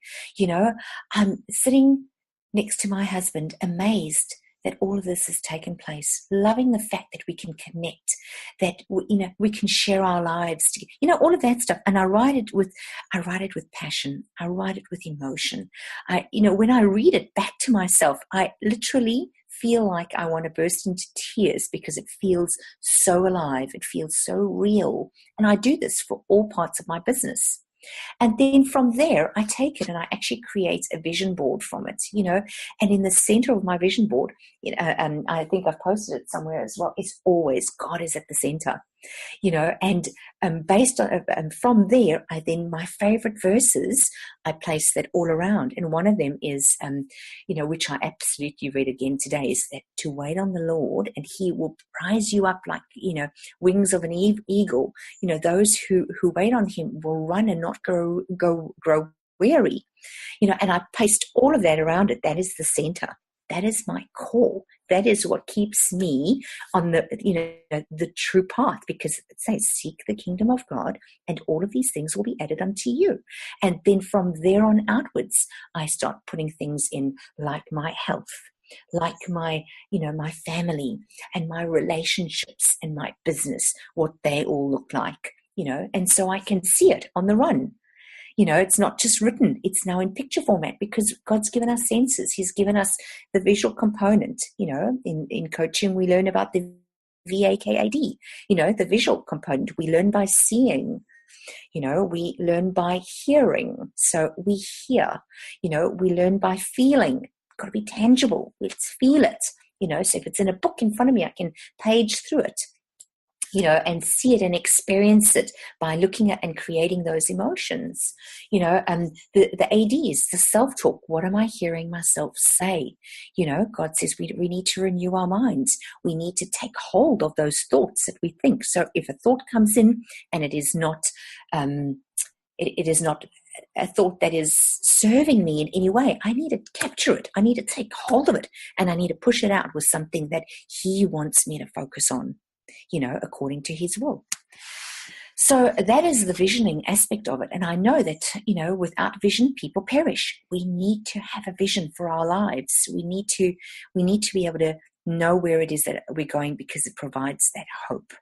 I'm sitting next to my husband, amazed that all of this has taken place, loving the fact that we can connect, that we can share our lives together, all of that stuff. And I write it with passion. I write it with emotion. When I read it back to myself, I literally feel like I want to burst into tears because it feels so alive. It feels so real. And I do this for all parts of my business. And then from there, I take it and I actually create a vision board from it, and in the center of my vision board, and I think I've posted it somewhere as well, it's always God is at the center, and based on, and from there, my favorite verses, I place that all around. And one of them is, which I absolutely read again today, is that to wait on the Lord and He will rise you up like, wings of an eagle. Those who wait on Him will run and not grow weary. And I paste all of that around it. That is the center. That is my core. That is what keeps me on the true path, because it says, seek the kingdom of God and all of these things will be added unto you. And then from there on outwards, I start putting things in like my health, like my family and my relationships and my business, what they all look like, and so I can see it on the run. It's not just written, it's now in picture format, because God's given us senses. He's given us the visual component. In coaching, we learn about the VAKAD, the visual component. We learn by seeing, we learn by hearing. So we hear, we learn by feeling. It's got to be tangible. Let's feel it, so if it's in a book in front of me, I can page through it. And see it and experience it by looking at and creating those emotions, and the ADs, the self-talk. What am I hearing myself say? God says we need to renew our minds. We need to take hold of those thoughts that we think. So if a thought comes in and it is not, it is not a thought that is serving me in any way, I need to capture it. I need to take hold of it, and I need to push it out with something that He wants me to focus on, according to His will. So that is the visioning aspect of it. And I know that, without vision, people perish. We need to have a vision for our lives. We need to be able to know where it is that we're going, because it provides that hope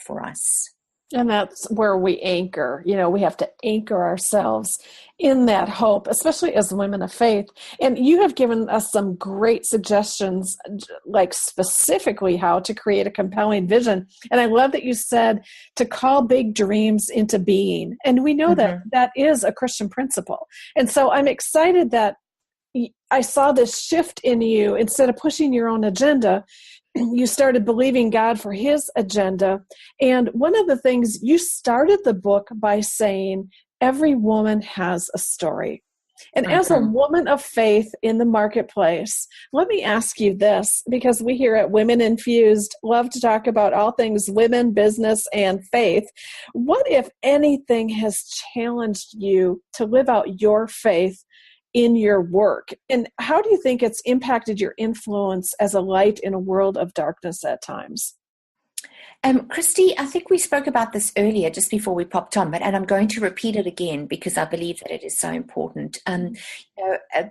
for us. And that's where we anchor. We have to anchor ourselves in that hope, especially as women of faith. And you have given us some great suggestions, like specifically how to create a compelling vision. And I love that you said to call big dreams into being. And we know that is a Christian principle. And so I'm excited that I saw this shift in you. Instead of pushing your own agenda, you started believing God for his agenda. And one of the things, you started the book by saying, every woman has a story. And as a woman of faith in the marketplace, let me ask you this, because we here at Women Infused love to talk about all things women, business, and faith. What, if anything, has challenged you to live out your faith in your work? And how do you think it's impacted your influence as a light in a world of darkness at times? Christy, I think we spoke about this earlier just before we popped on, and I'm going to repeat it again because I believe that it is so important.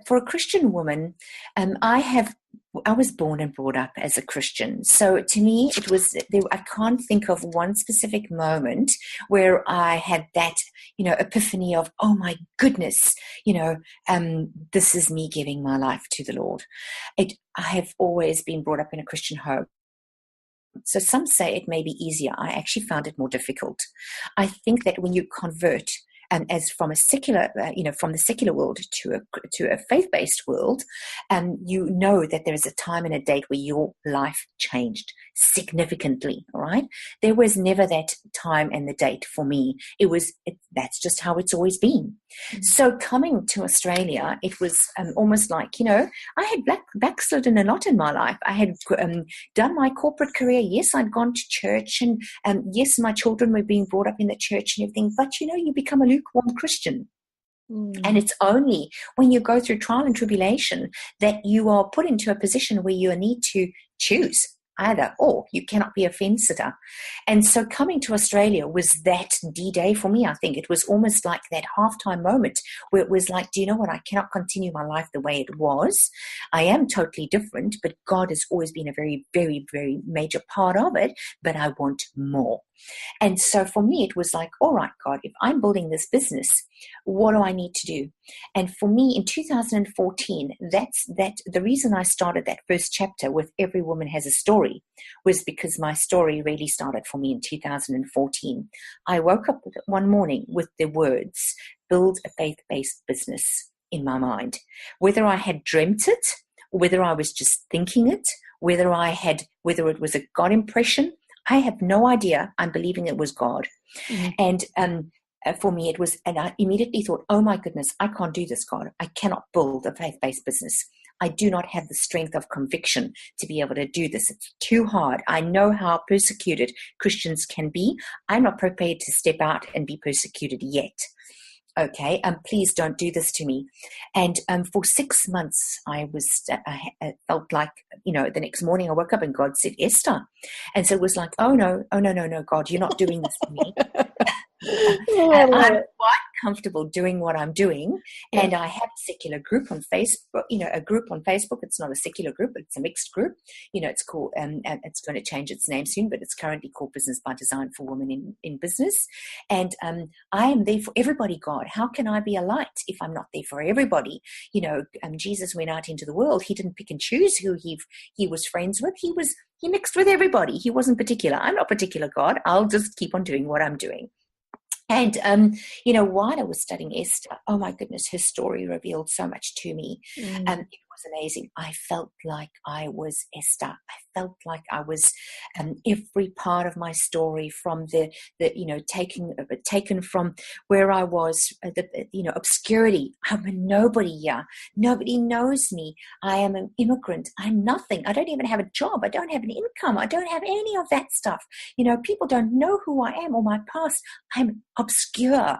For a Christian woman, I was born and brought up as a Christian. So to me, I can't think of one specific moment where I had that, epiphany of, oh my goodness, this is me giving my life to the Lord. I have always been brought up in a Christian home. So some say it may be easier. I actually found it more difficult. I think that when you convert as from a secular, from the secular world to a faith-based world, you know that there is a time and a date where your life changed significantly. All right, there was never that time and the date for me. That's just how it's always been. So coming to Australia, it was almost like, I had backslidden a lot in my life. I had done my corporate career. Yes, I'd gone to church, and yes, my children were being brought up in the church and everything. But, you become a lukewarm Christian. And it's only when you go through trial and tribulation that you are put into a position where you need to choose either or. You cannot be a fence sitter. And so coming to Australia was that D-Day for me. I think it was almost like that halftime moment where it was like, do you know what? I cannot continue my life the way it was. I am totally different, but God has always been a very, very, very major part of it, but I want more. And so for me, it was like, all right, God, if I'm building this business, what do I need to do? And for me, in 2014, the reason I started that first chapter with Every Woman Has a Story was because my story really started for me in 2014. I woke up one morning with the words, build a faith-based business in my mind. Whether I had dreamt it, whether I was just thinking it, whether it was a God impression, I have no idea. I'm believing it was God. And for me, it was, and I immediately thought, oh my goodness, I can't do this, God. I cannot build a faith-based business. I do not have the strength of conviction to be able to do this. It's too hard. I know how persecuted Christians can be. I'm not prepared to step out and be persecuted yet. Okay, please don't do this to me. And for 6 months, I felt like, the next morning I woke up and God said, Esther. And so it was like, oh no, God, you're not doing this to me. I'm quite comfortable doing what I'm doing. Yeah. And I have a secular group on Facebook, a group on Facebook. It's not a secular group, it's a mixed group. It's called, and it's going to change its name soon, but it's currently called Business by Design for Women in Business. And I am there for everybody, God. How can I be a light if I'm not there for everybody? Jesus went out into the world. He didn't pick and choose who he was friends with. He mixed with everybody. He wasn't particular. I'm not particular, God. I'll just keep on doing what I'm doing. And, while I was studying Esther, oh my goodness, her story revealed so much to me. It was amazing. I felt like I was Esther. I felt like I was every part of my story from taken from where I was, obscurity. I'm a nobody here. Nobody knows me. I am an immigrant. I'm nothing. I don't even have a job. I don't have an income. I don't have any of that stuff. People don't know who I am or my past. I'm obscure.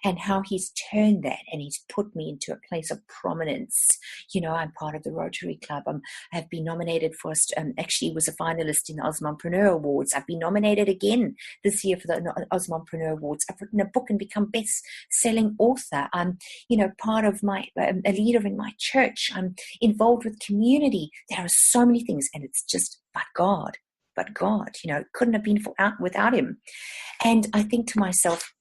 And how he's turned that and he's put me into a place of prominence. I'm part of the Rotary Club. I have been nominated for, actually was a finalist in the Osmompreneur Awards. I've been nominated again this year for the Osmompreneur Awards. I've written a book and become best-selling author. I'm, part of a leader in my church. I'm involved with community. There are so many things, and it's just, but God, it couldn't have been without him. And I think to myself,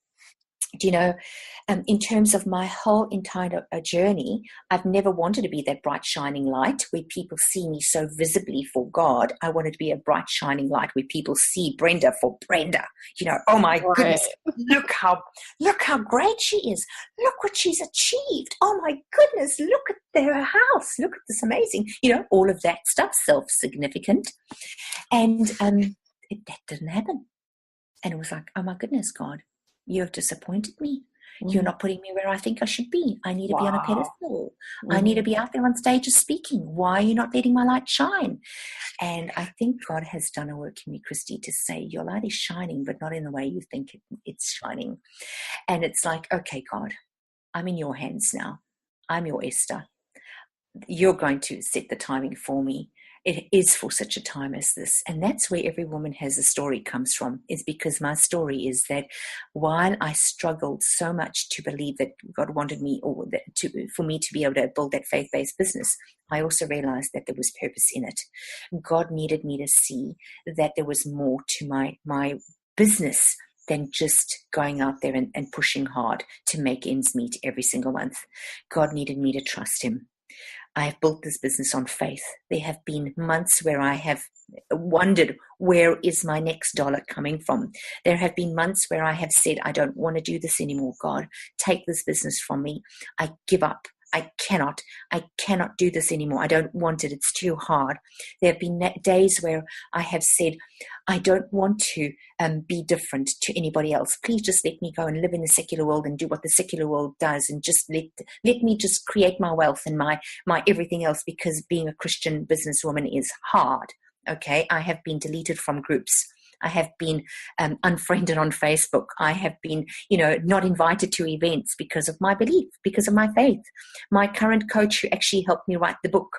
in terms of my whole entire journey, I've never wanted to be that bright shining light where people see me so visibly for God. I wanted to be a bright shining light where people see Brenda for Brenda. Oh my goodness, look how great she is. Look what she's achieved. Oh my goodness, look at their house. Look at this amazing, all of that stuff, self-significant. And that didn't happen. And it was like, oh my goodness, God, you have disappointed me. You're not putting me where I think I should be. I need to be on a pedestal. I need to be out there on stages speaking. Why are you not letting my light shine? And I think God has done a work in me, Christy, to say your light is shining, but not in the way you think it's shining. And it's like, okay, God, I'm in your hands now. I'm your Esther. You're going to set the timing for me. It is for such a time as this. And that's where every woman has a story comes from, is because my story is that while I struggled so much to believe that God wanted me for me to be able to build that faith-based business, I also realized that there was purpose in it. God needed me to see that there was more to my business than just going out there and pushing hard to make ends meet every single month. God needed me to trust him. I have built this business on faith. There have been months where I have wondered, where is my next dollar coming from? There have been months where I have said, I don't want to do this anymore, God. Take this business from me. I give up. I cannot do this anymore. I don't want it. It's too hard. There have been days where I have said, I don't want to be different to anybody else. Please just let me go and live in the secular world and do what the secular world does, and just let me just create my wealth and my everything else, because being a Christian businesswoman is hard. Okay, I have been deleted from groups. I have been unfriended on Facebook. I have been, not invited to events because of my belief, because of my faith. My current coach, who actually helped me write the book,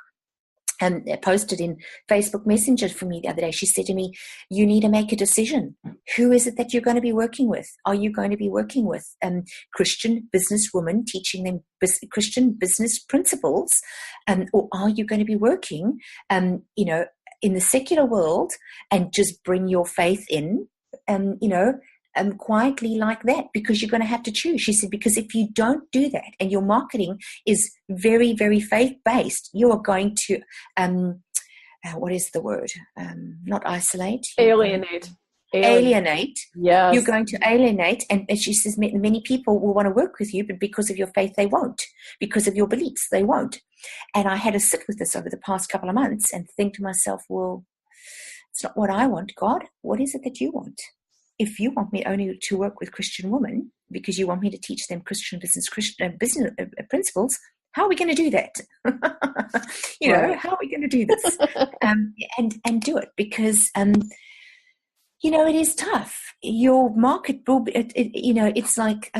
posted in Facebook Messenger for me the other day. She said to me, you need to make a decision. Who is it that you're going to be working with? Are you going to be working with Christian businesswomen, teaching them Christian business principles? Or are you going to be working, in the secular world and just bring your faith in, quietly like that, because you're going to have to choose. She said, because if you don't do that and your marketing is very, very faith-based, you are going to, what is the word? Not isolate. Alienate. Alienate. Yes. You're going to alienate. And she says, many people will want to work with you, but because of your faith, they won't. Because of your beliefs, they won't. And I had to sit with this over the past couple of months and think to myself, well, it's not what I want, God. What is it that you want? If you want me only to work with Christian women because you want me to teach them Christian business principles, how are we going to do that? How are we going to do this? And do it, because it is tough. Your market will be, it's like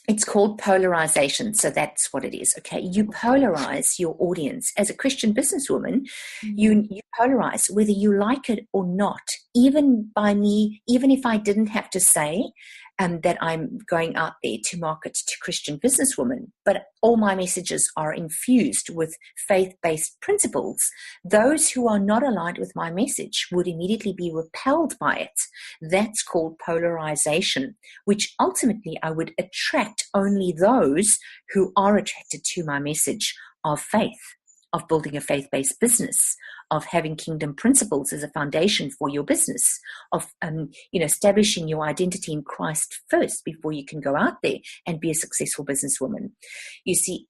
it's called polarization. So that's what it is. Okay. You polarize your audience. As a Christian businesswoman, you polarize whether you like it or not. Even if I didn't have to say that I'm going out there to market to Christian businesswomen, but all my messages are infused with faith-based principles, those who are not aligned with my message would immediately be repelled by it. That's called polarization, which ultimately I would attract only those who are attracted to my message of faith, of building a faith-based business, of having kingdom principles as a foundation for your business, of establishing your identity in Christ first before you can go out there and be a successful businesswoman. You see,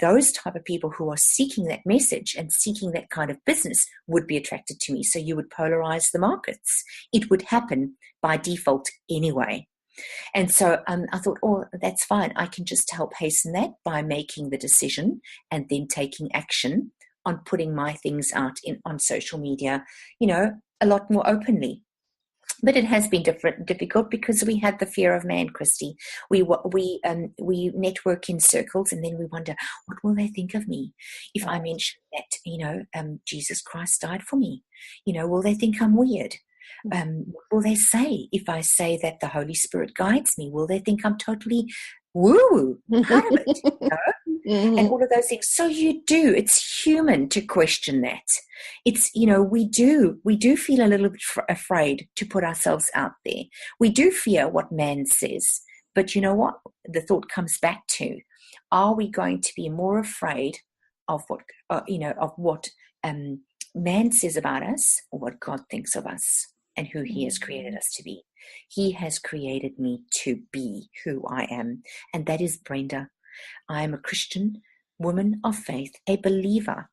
those type of people who are seeking that message and seeking that kind of business would be attracted to me. So you would polarize the markets. It would happen by default anyway. And so I thought, that's fine. I can just help hasten that by making the decision and then taking action on putting my things out on social media, a lot more openly. But it has been difficult because we had the fear of man, Christy. We network in circles, and then we wonder, what will they think of me if I mention that Jesus Christ died for me? Will they think I'm weird? What will they say if I say that the Holy Spirit guides me? Will they think I'm totally woo out of it? And all of those things. So it's human to question that. It's, we do feel a little bit afraid to put ourselves out there. We do fear what man says. But you know what? The thought comes back to, are we going to be more afraid of what man says about us, or what God thinks of us and who he has created us to be? He has created me to be who I am. And that is Brenda. I am a Christian woman of faith, a believer.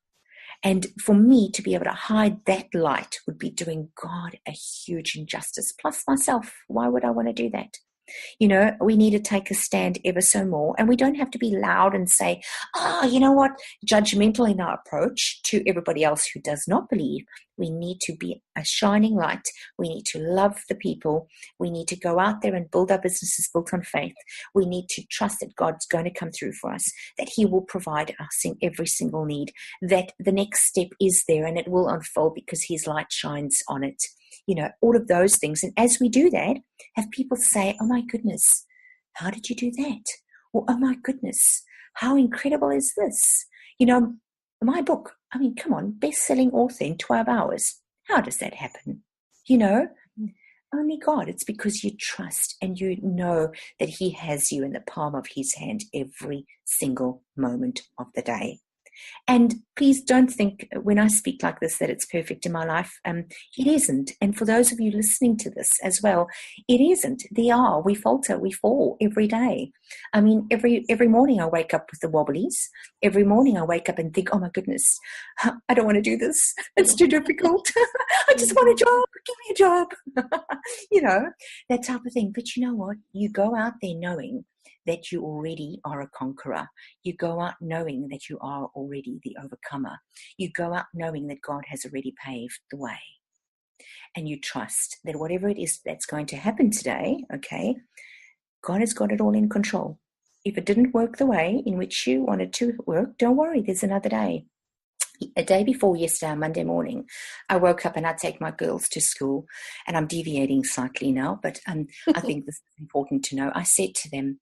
And for me to be able to hide that light would be doing God a huge injustice, plus myself. Why would I want to do that? We need to take a stand ever so more, and we don't have to be loud and say, judgmental in our approach to everybody else who does not believe. We need to be a shining light. We need to love the people. We need to go out there and build our businesses built on faith. We need to trust that God's going to come through for us, that he will provide us in every single need, that the next step is there and it will unfold because his light shines on it. All of those things. And as we do that, have people say, oh my goodness, how did you do that? Or, oh my goodness, how incredible is this? My book, come on, best-selling author in 12 hours. How does that happen? Only God. It's because you trust and you know that he has you in the palm of his hand every single moment of the day. And please don't think when I speak like this that it's perfect in my life. It isn't. And for those of you listening to this as well, it isn't. We falter, we fall every day. Every morning I wake up with the wobblies. Every morning I wake up and think, oh my goodness, I don't want to do this. It's too difficult. I just want a job. Give me a job. That type of thing. But you know what? You go out there knowing that you already are a conqueror. You go out knowing that you are already the overcomer. You go out knowing that God has already paved the way. And you trust that whatever it is that's going to happen today, okay, God has got it all in control. If it didn't work the way in which you wanted to work, don't worry, there's another day. A day before yesterday, Monday morning, I woke up and I take my girls to school, and I'm deviating slightly now, but I think this is important to know. I said to them,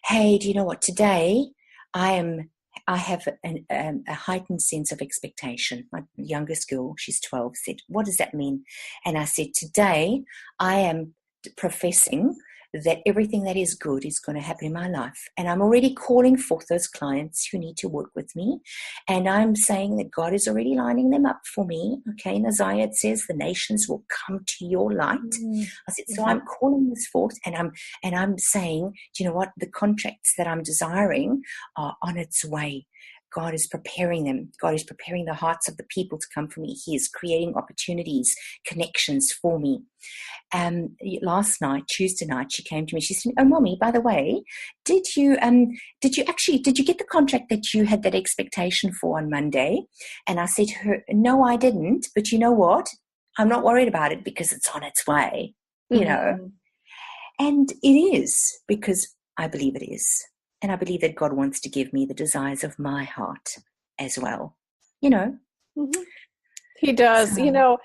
hey, do you know what? Today I have a heightened sense of expectation. My youngest girl, she's 12, said, what does that mean? And I said, today I am professing that everything that is good is going to happen in my life. And I'm already calling forth those clients who need to work with me. And I'm saying that God is already lining them up for me. Okay, in Isaiah it says the nations will come to your light. I said, so I'm calling this forth, and I'm saying, do you know what? The contracts that I'm desiring are on its way. God is preparing them. God is preparing the hearts of the people to come for me. He is creating opportunities, connections for me. Last night, Tuesday night, she came to me. She said, oh, Mommy, by the way, did you get the contract that you had that expectation for on Monday? And I said to her, no, I didn't. But you know what? I'm not worried about it because it's on its way, And it is, because I believe it is. And I believe that God wants to give me the desires of my heart as well, He does. So,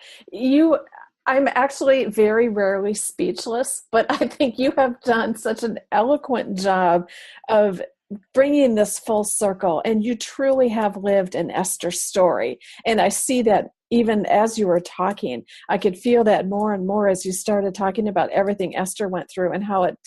I'm actually very rarely speechless, but I think you have done such an eloquent job of bringing this full circle, and you truly have lived an Esther story. And I see that even as you were talking, I could feel that more and more as you started talking about everything Esther went through and how it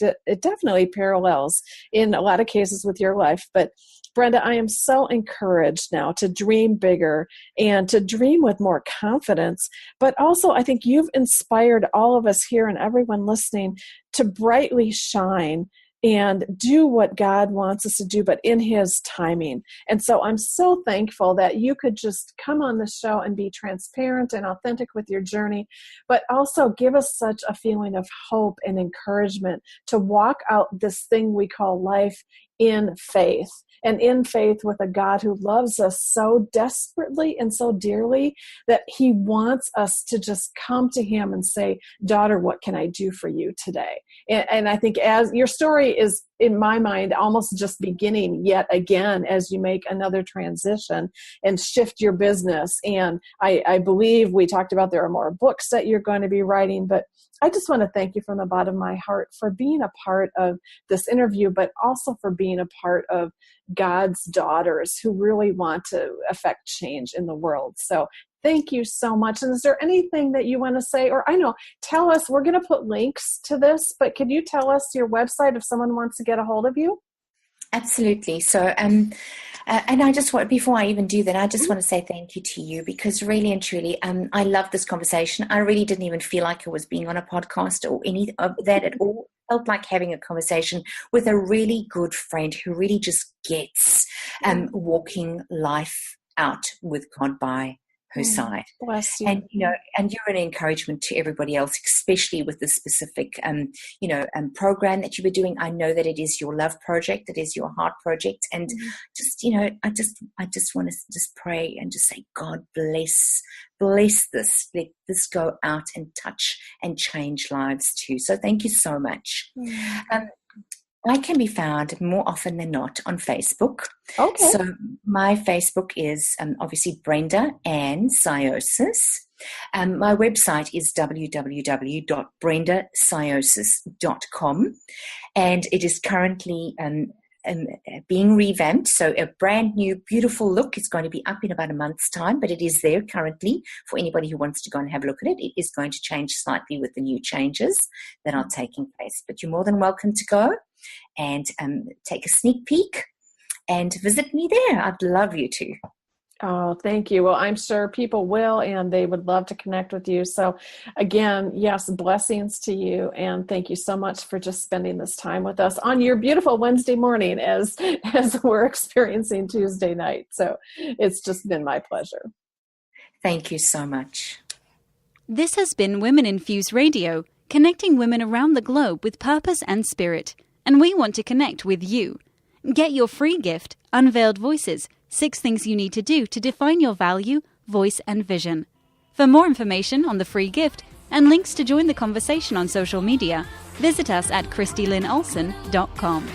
definitely parallels in a lot of cases with your life. But Brenda, I am so encouraged now to dream bigger and to dream with more confidence. But also, I think you've inspired all of us here and everyone listening to brightly shine and do what God wants us to do, but in his timing. And so I'm so thankful that you could just come on the show and be transparent and authentic with your journey, but also give us such a feeling of hope and encouragement to walk out this thing we call life in faith. and in faith with a God who loves us so desperately and so dearly that he wants us to just come to him and say, daughter, what can I do for you today? And I think as your story is, in my mind, almost just beginning yet again as you make another transition and shift your business. And I believe we talked about there are more books that you're going to be writing, but I just want to thank you from the bottom of my heart for being a part of this interview, but also for being a part of God's daughters who really want to affect change in the world. So thank you so much. And is there anything that you want to say? Or I know, tell us, we're going to put links to this, but can you tell us your website if someone wants to get a hold of you? Absolutely. So, and I just want, before I even do that, I just want to say thank you to you, because really and truly, I love this conversation. I really didn't even feel like I was being on a podcast or any of that at all. It felt like having a conversation with a really good friend who really just gets walking life out with God by her side. Bless you. And, and you're an encouragement to everybody else, especially with the specific, program that you were doing. I know that it is your love project, it is your heart project. And just, I just want to just pray and just say, God bless this. Let this go out and touch and change lives too. So thank you so much. I can be found more often than not on Facebook. Okay. So my Facebook is obviously Brenda Tsiaousis. My website is www.brendatsiaousis.com, and it is currently being revamped. So a brand new, beautiful look. It's going to be up in about a month's time, but it is there currently for anybody who wants to go and have a look at it. It is going to change slightly with the new changes that are taking place, but you're more than welcome to go and take a sneak peek and visit me there. I'd love you to. Oh, thank you. Well, I'm sure people will, and they would love to connect with you. So again, yes, blessings to you. And thank you so much for just spending this time with us on your beautiful Wednesday morning as we're experiencing Tuesday night. So it's just been my pleasure. Thank you so much. This has been Women Infuse Radio, connecting women around the globe with purpose and spirit. And we want to connect with you. Get your free gift, Unveiled Voices, 6 things you need to do to define your value, voice, and vision. For more information on the free gift and links to join the conversation on social media, visit us at ChristyLynnOlson.com.